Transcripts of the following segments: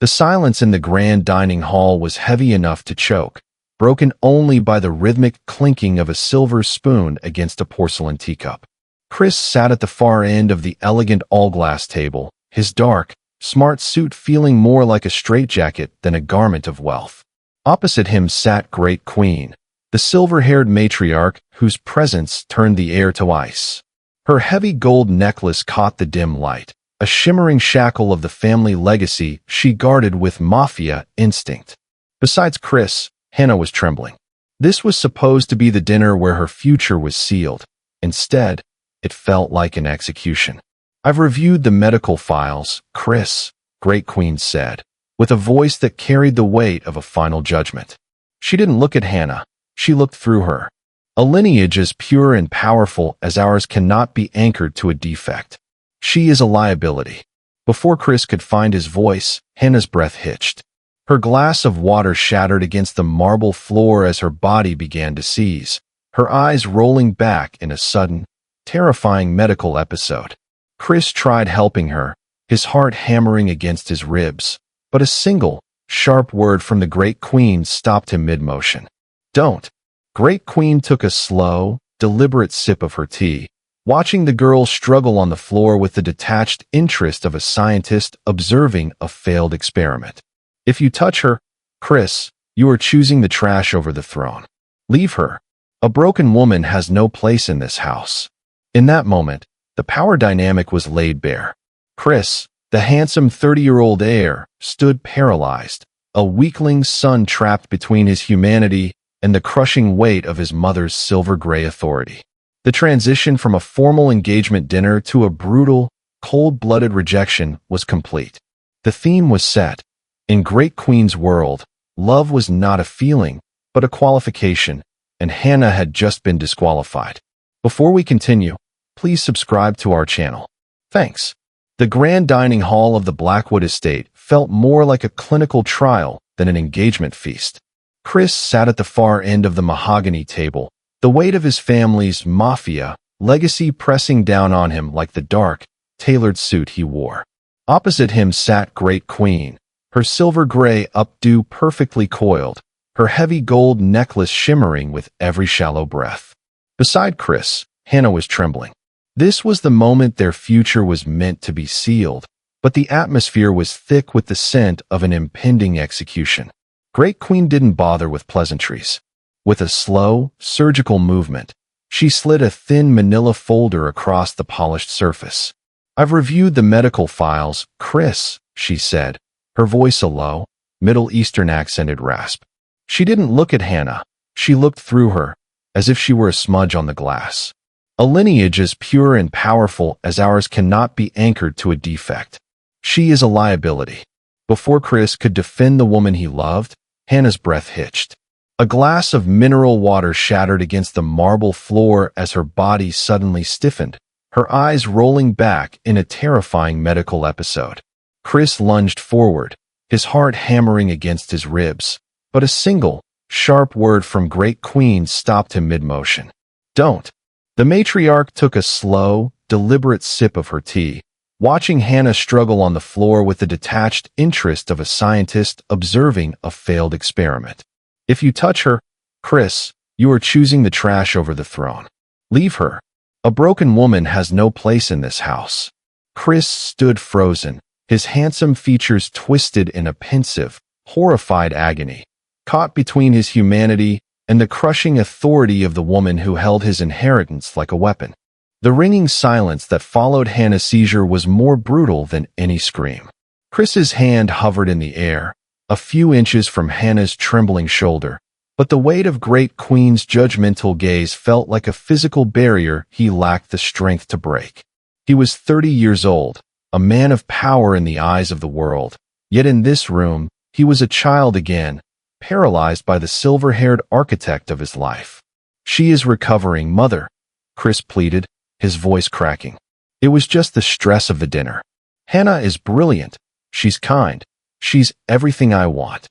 The silence in the grand dining hall was heavy enough to choke, broken only by the rhythmic clinking of a silver spoon against a porcelain teacup. Chris sat at the far end of the elegant all-glass table, his dark, smart suit feeling more like a straitjacket than a garment of wealth. Opposite him sat Great Queen, the silver-haired matriarch whose presence turned the air to ice. Her heavy gold necklace caught the dim light, a shimmering shackle of the family legacy she guarded with mafia instinct. Besides Chris, Hanah was trembling. This was supposed to be the dinner where her future was sealed. Instead, it felt like an execution. "I've reviewed the medical files, Chris," Great Queen said, with a voice that carried the weight of a final judgment. She didn't look at Hanah. She looked through her. "A lineage as pure and powerful as ours cannot be anchored to a defect. She is a liability." Before Chris could find his voice, Hanah's breath hitched. Her glass of water shattered against the marble floor as her body began to seize, her eyes rolling back in a sudden, terrifying medical episode. Chris tried helping her, his heart hammering against his ribs, but a single, sharp word from the Great Queen stopped him mid-motion. "Don't." Great Queen took a slow, deliberate sip of her tea, watching the girl struggle on the floor with the detached interest of a scientist observing a failed experiment. "If you touch her, Chris, you are choosing the trash over the throne. Leave her. A broken woman has no place in this house." In that moment, the power dynamic was laid bare. Chris, the handsome 30-year-old heir, stood paralyzed, a weakling son trapped between his humanity and the crushing weight of his mother's silver-gray authority. The transition from a formal engagement dinner to a brutal, cold-blooded rejection was complete. The theme was set. In Great Queen's world, love was not a feeling, but a qualification, and Hanah had just been disqualified. Before we continue, please subscribe to our channel. Thanks. The grand dining hall of the Blackwood estate felt more like a clinical trial than an engagement feast. Chris sat at the far end of the mahogany table, the weight of his family's mafia legacy pressing down on him like the dark, tailored suit he wore. Opposite him sat Great Queen, her silver-gray updo perfectly coiled, her heavy gold necklace shimmering with every shallow breath. Beside Chris, Hanah was trembling. This was the moment their future was meant to be sealed, but the atmosphere was thick with the scent of an impending execution. Great Queen didn't bother with pleasantries. With a slow, surgical movement, she slid a thin manila folder across the polished surface. "I've reviewed the medical files, Chris," she said, her voice a low, Middle Eastern accented rasp. She didn't look at Hanah. She looked through her, as if she were a smudge on the glass. "A lineage as pure and powerful as ours cannot be anchored to a defect. She is a liability." Before Chris could defend the woman he loved, Hanah's breath hitched. A glass of mineral water shattered against the marble floor as her body suddenly stiffened, her eyes rolling back in a terrifying medical episode. Chris lunged forward, his heart hammering against his ribs, but a single, sharp word from Great Queen stopped him mid-motion. "Don't." The matriarch took a slow, deliberate sip of her tea, watching Hanah struggle on the floor with the detached interest of a scientist observing a failed experiment. "If you touch her, Chris, you are choosing the trash over the throne. Leave her. A broken woman has no place in this house." Chris stood frozen, his handsome features twisted in a pensive, horrified agony, caught between his humanity and the crushing authority of the woman who held his inheritance like a weapon. The ringing silence that followed Hanah's seizure was more brutal than any scream. Chris's hand hovered in the air, a few inches from Hanah's trembling shoulder, but the weight of Great Queen's judgmental gaze felt like a physical barrier he lacked the strength to break. He was 30 years old, a man of power in the eyes of the world, yet in this room, he was a child again, paralyzed by the silver-haired architect of his life. "She is recovering, Mother," Chris pleaded, his voice cracking. "It was just the stress of the dinner. Hanah is brilliant. She's kind. She's everything I want."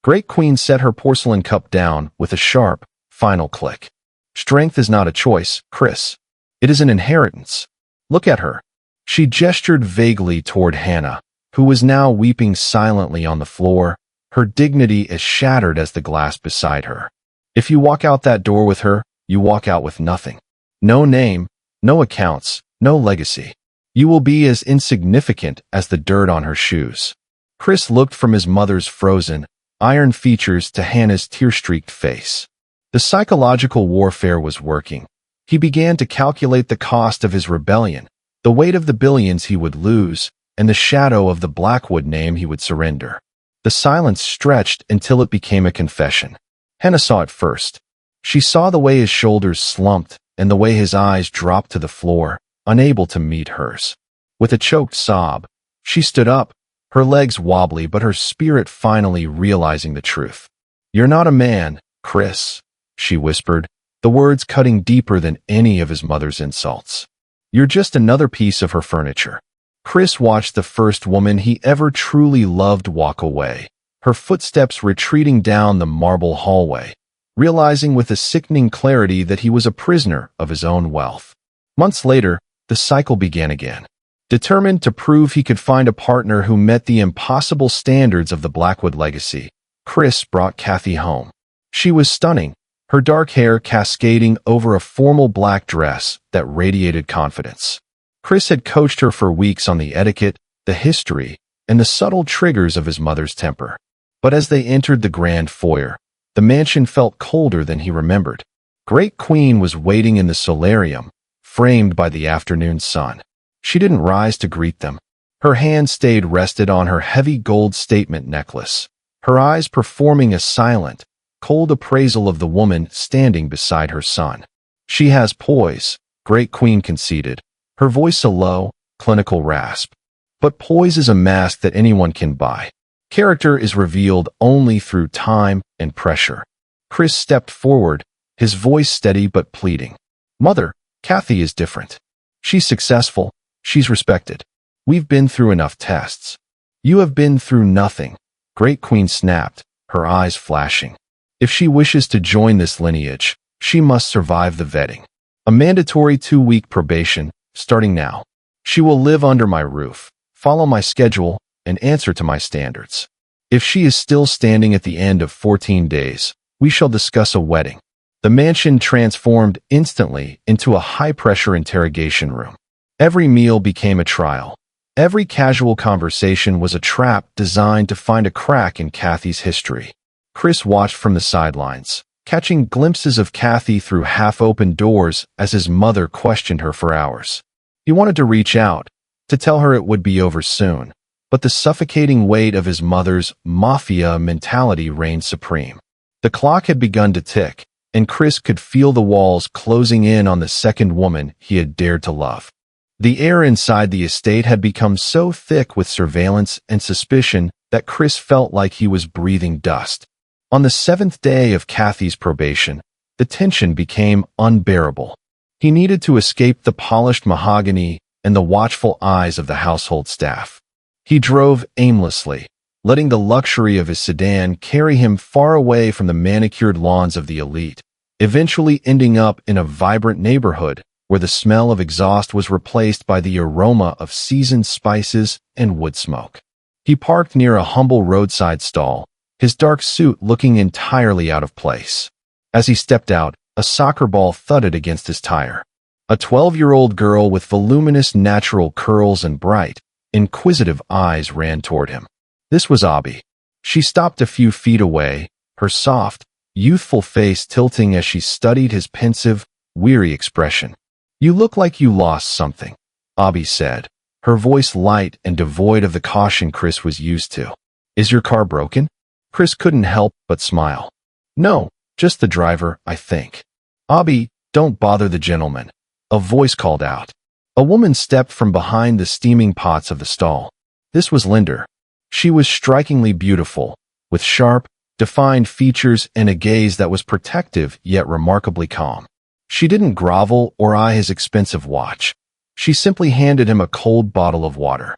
Great Queen set her porcelain cup down with a sharp, final click. "Strength is not a choice, Chris. It is an inheritance. Look at her." She gestured vaguely toward Hanah, who was now weeping silently on the floor, her dignity as shattered as the glass beside her. If you walk out that door with her, you walk out with nothing. No name, no accounts, no legacy. You will be as insignificant as the dirt on her shoes. Chris looked from his mother's frozen, iron features to Hanah's tear-streaked face. The psychological warfare was working. He began to calculate the cost of his rebellion, the weight of the billions he would lose, and the shadow of the Blackwood name he would surrender. The silence stretched until it became a confession. Hanah saw it first. She saw the way his shoulders slumped and the way his eyes dropped to the floor, unable to meet hers. With a choked sob, she stood up, her legs wobbly but her spirit finally realizing the truth. "You're not a man, Chris," she whispered, the words cutting deeper than any of his mother's insults. "You're just another piece of her furniture." Chris watched the first woman he ever truly loved walk away, her footsteps retreating down the marble hallway, realizing with a sickening clarity that he was a prisoner of his own wealth. Months later, the cycle began again. Determined to prove he could find a partner who met the impossible standards of the Blackwood legacy, Chris brought Cathy home. She was stunning, her dark hair cascading over a formal black dress that radiated confidence. Chris had coached her for weeks on the etiquette, the history, and the subtle triggers of his mother's temper. But as they entered the grand foyer, the mansion felt colder than he remembered. Great Queen was waiting in the solarium, framed by the afternoon sun. She didn't rise to greet them. Her hand stayed rested on her heavy gold statement necklace, her eyes performing a silent, cold appraisal of the woman standing beside her son. "She has poise," Great Queen conceded, her voice a low, clinical rasp. But poise is a mask that anyone can buy. Character is revealed only through time and pressure. Chris stepped forward, his voice steady but pleading. "Mother, Cathy is different. She's successful. She's respected. We've been through enough tests. You have been through nothing," Great Queen snapped, her eyes flashing. "If she wishes to join this lineage, she must survive the vetting. A mandatory 2-week probation, starting now. She will live under my roof, follow my schedule, and answer to my standards. If she is still standing at the end of 14 days, we shall discuss a wedding." The mansion transformed instantly into a high-pressure interrogation room. Every meal became a trial. Every casual conversation was a trap designed to find a crack in Cathy's history. Chris watched from the sidelines, catching glimpses of Cathy through half-open doors as his mother questioned her for hours. He wanted to reach out, to tell her it would be over soon, but the suffocating weight of his mother's mafia mentality reigned supreme. The clock had begun to tick, and Chris could feel the walls closing in on the second woman he had dared to love. The air inside the estate had become so thick with surveillance and suspicion that Chris felt like he was breathing dust. On the 7th day of Cathy's probation, the tension became unbearable. He needed to escape the polished mahogany and the watchful eyes of the household staff. He drove aimlessly, letting the luxury of his sedan carry him far away from the manicured lawns of the elite, eventually ending up in a vibrant neighborhood where the smell of exhaust was replaced by the aroma of seasoned spices and wood smoke. He parked near a humble roadside stall, his dark suit looking entirely out of place. As he stepped out, a soccer ball thudded against his tire. A 12-year-old girl with voluminous natural curls and bright, inquisitive eyes ran toward him. This was Abby. She stopped a few feet away, her soft, youthful face tilting as she studied his pensive, weary expression. "You look like you lost something," Abby said, her voice light and devoid of the caution Chris was used to. "Is your car broken?" Chris couldn't help but smile. "No, just the driver, I think." "Abby, don't bother the gentleman," a voice called out. A woman stepped from behind the steaming pots of the stall. This was Linder. She was strikingly beautiful, with sharp, defined features and a gaze that was protective yet remarkably calm. She didn't grovel or eye his expensive watch. She simply handed him a cold bottle of water.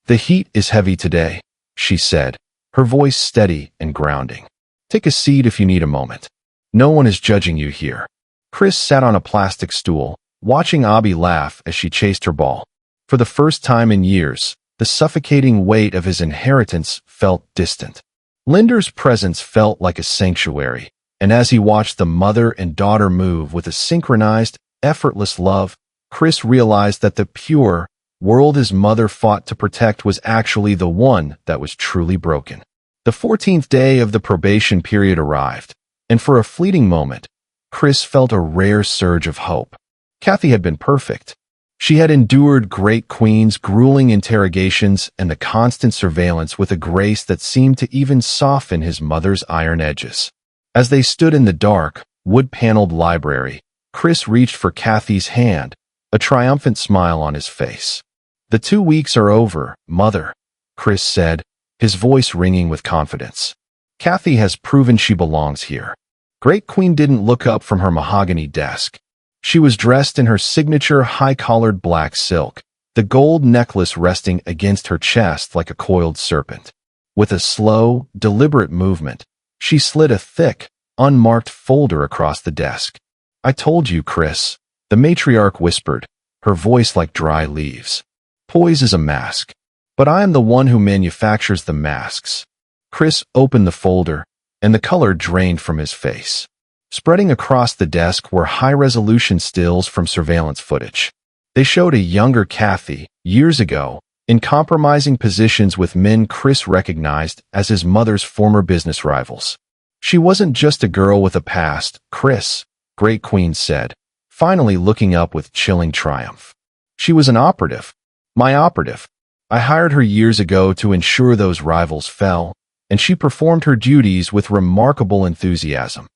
"The heat is heavy today," she said, her voice steady and grounding. "Take a seat if you need a moment. No one is judging you here." Chris sat on a plastic stool, watching Abby laugh as she chased her ball. For the first time in years, The suffocating weight of his inheritance felt distant. Linder's presence felt like a sanctuary, and as he watched the mother and daughter move with a synchronized, effortless love, Chris realized that the pure world his mother fought to protect was actually the one that was truly broken. The 14th day of the probation period arrived, and for a fleeting moment, Chris felt a rare surge of hope. Cathy had been perfect. She had endured Great Queen's grueling interrogations and the constant surveillance with a grace that seemed to even soften his mother's iron edges. As they stood in the dark, wood-paneled library, Chris reached for Cathy's hand, a triumphant smile on his face. "The 2 weeks are over, Mother," Chris said, his voice ringing with confidence. "Cathy has proven she belongs here." Great Queen didn't look up from her mahogany desk. She was dressed in her signature high-collared black silk, the gold necklace resting against her chest like a coiled serpent. With a slow, deliberate movement, she slid a thick, unmarked folder across the desk. "I told you, Chris," the matriarch whispered, her voice like dry leaves. "Poise is a mask, but I am the one who manufactures the masks." Chris opened the folder, and the color drained from his face. Spreading across the desk were high-resolution stills from surveillance footage. They showed a younger Cathy, years ago, in compromising positions with men Chris recognized as his mother's former business rivals. "She wasn't just a girl with a past, Chris," Great Queen said, finally looking up with chilling triumph. "She was an operative. My operative. I hired her years ago to ensure those rivals fell, and she performed her duties with remarkable enthusiasm."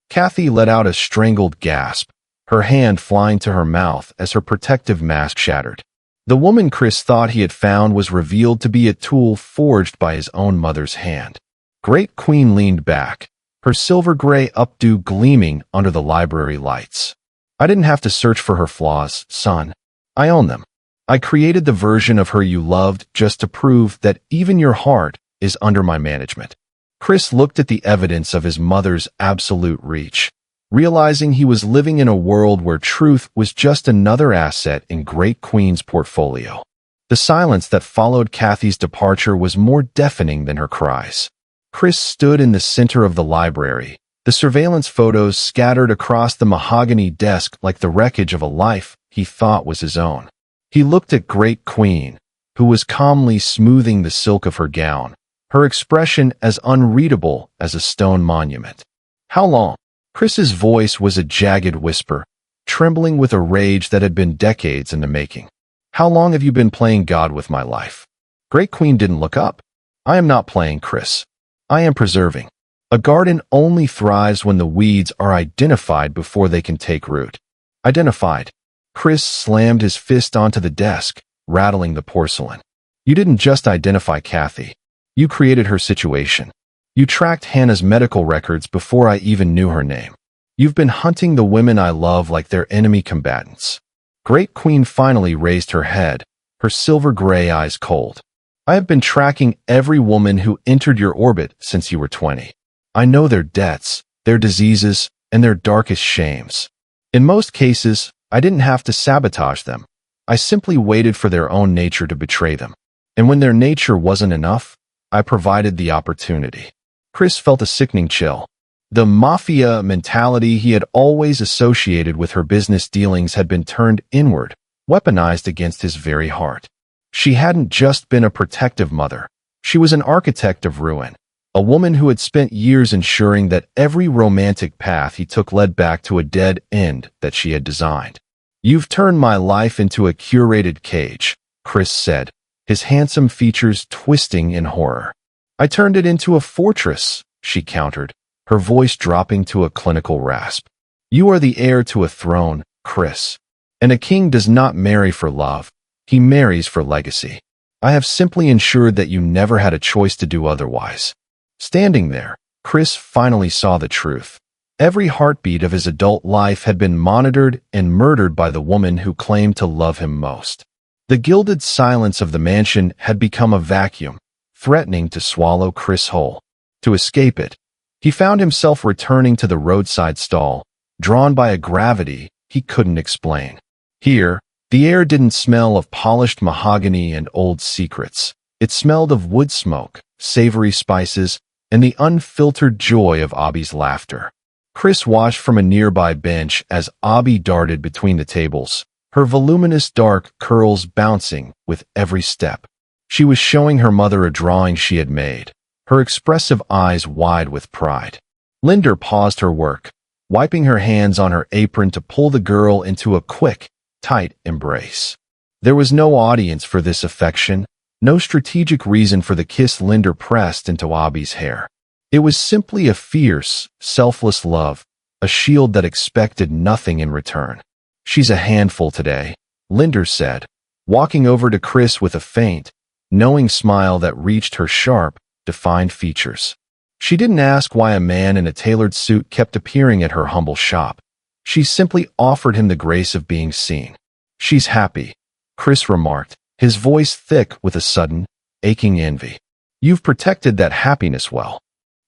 Cathy let out a strangled gasp, her hand flying to her mouth as her protective mask shattered. The woman Chris thought he had found was revealed to be a tool forged by his own mother's hand. Great Queen leaned back, her silver-gray updo gleaming under the library lights. "I didn't have to search for her flaws, son. I own them. I created the version of her you loved just to prove that even your heart is under my management." Chris looked at the evidence of his mother's absolute reach, realizing he was living in a world where truth was just another asset in Great Queen's portfolio. The silence that followed Cathy's departure was more deafening than her cries. Chris stood in the center of the library, the surveillance photos scattered across the mahogany desk like the wreckage of a life he thought was his own. He looked at Great Queen, who was calmly smoothing the silk of her gown, her expression as unreadable as a stone monument. "How long?" Chris's voice was a jagged whisper, trembling with a rage that had been decades in the making. "How long have you been playing God with my life?" Great Queen didn't look up. "I am not playing, Chris. I am preserving. A garden only thrives when the weeds are identified before they can take root." "Identified." Chris slammed his fist onto the desk, rattling the porcelain. "You didn't just identify Cathy. You created her situation. You tracked Hanah's medical records before I even knew her name. You've been hunting the women I love like they're enemy combatants." Great Queen finally raised her head, her silver-gray eyes cold. "I have been tracking every woman who entered your orbit since you were 20. I know their debts, their diseases, and their darkest shames. In most cases, I didn't have to sabotage them. I simply waited for their own nature to betray them. And when their nature wasn't enough, I provided the opportunity." Chris felt a sickening chill. The mafia mentality he had always associated with her business dealings had been turned inward, weaponized against his very heart. She hadn't just been a protective mother. She was an architect of ruin, a woman who had spent years ensuring that every romantic path he took led back to a dead end that she had designed. "You've turned my life into a curated cage," Chris said, his handsome features twisting in horror. "I turned it into a fortress," she countered, her voice dropping to a clinical rasp. "You are the heir to a throne, Chris. And a king does not marry for love. He marries for legacy. I have simply ensured that you never had a choice to do otherwise." Standing there, Chris finally saw the truth. Every heartbeat of his adult life had been monitored and murdered by the woman who claimed to love him most. The gilded silence of the mansion had become a vacuum, threatening to swallow Chris whole. To escape it, he found himself returning to the roadside stall, drawn by a gravity he couldn't explain. Here, The air didn't smell of polished mahogany and old secrets. It smelled of wood smoke, savory spices, and the unfiltered joy of Abby's laughter. Chris watched from a nearby bench as Abby darted between the tables, her voluminous dark curls bouncing with every step. She was showing her mother a drawing she had made, her expressive eyes wide with pride. Linder paused her work, wiping her hands on her apron to pull the girl into a quick, tight embrace. There was no audience for this affection, no strategic reason for the kiss Linder pressed into Abby's hair. It was simply a fierce, selfless love, a shield that expected nothing in return. "She's a handful today," Linder said, walking over to Chris with a faint, knowing smile that reached her sharp, defined features. She didn't ask why a man in a tailored suit kept appearing at her humble shop. She simply offered him the grace of being seen. "She's happy," Chris remarked, his voice thick with a sudden, aching envy. "You've protected that happiness well."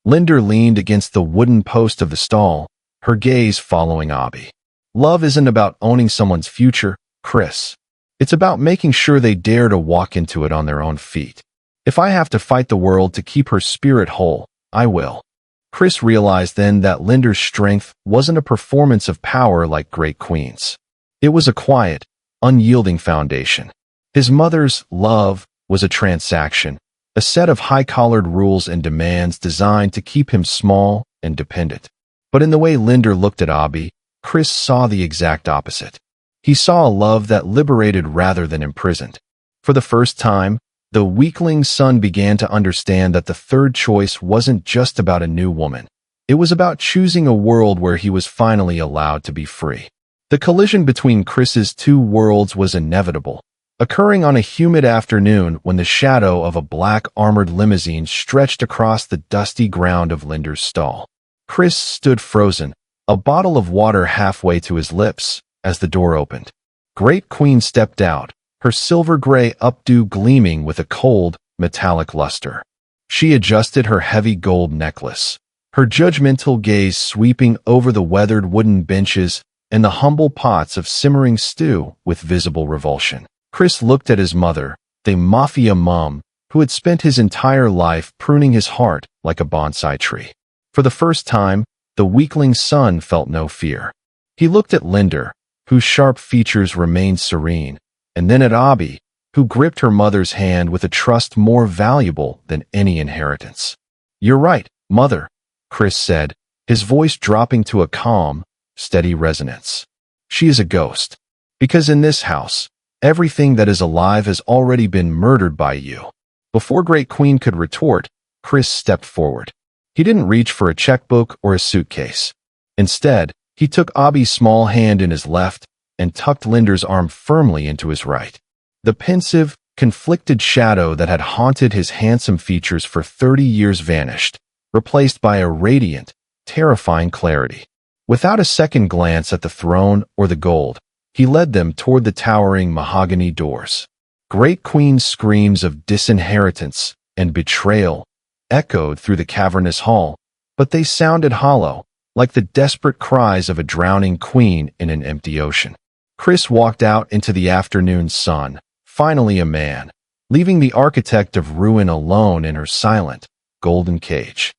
Linder leaned against the wooden post of the stall, her gaze following Abby. "Love isn't about owning someone's future, Chris. It's about making sure they dare to walk into it on their own feet. If I have to fight the world to keep her spirit whole, I will." Chris realized then that Linder's strength wasn't a performance of power like great queens. It was a quiet, unyielding foundation. His mother's love was a transaction, a set of high-collared rules and demands designed to keep him small and dependent. But in the way Linder looked at Abby, Chris saw the exact opposite. He saw a love that liberated rather than imprisoned. For the first time, the weakling's son began to understand that the third choice wasn't just about a new woman. It was about choosing a world where he was finally allowed to be free. The collision between Chris's two worlds was inevitable, occurring on a humid afternoon when the shadow of a black armored limousine stretched across the dusty ground of Linder's stall. Chris stood frozen, a bottle of water halfway to his lips, as the door opened. Great Queen stepped out, her silver-gray updo gleaming with a cold, metallic luster. She adjusted her heavy gold necklace, her judgmental gaze sweeping over the weathered wooden benches and the humble pots of simmering stew with visible revulsion. Chris looked at his mother, the Mafia mom, who had spent his entire life pruning his heart like a bonsai tree. For the first time, the weakling's son felt no fear. He looked at Linder, whose sharp features remained serene, and then at Abby, who gripped her mother's hand with a trust more valuable than any inheritance. "You're right, Mother," Chris said, his voice dropping to a calm, steady resonance. "She is a ghost. Because in this house, everything that is alive has already been murdered by you." Before Great Queen could retort, Chris stepped forward. He didn't reach for a checkbook or a suitcase. Instead, he took Abby's small hand in his left and tucked Linder's arm firmly into his right. The pensive, conflicted shadow that had haunted his handsome features for 30 years vanished, replaced by a radiant, terrifying clarity. Without a second glance at the throne or the gold, he led them toward the towering mahogany doors. Great Queen's screams of disinheritance and betrayal echoed through the cavernous hall, but they sounded hollow, like the desperate cries of a drowning queen in an empty ocean. Chris walked out into the afternoon sun, finally a man, leaving the architect of ruin alone in her silent, golden cage.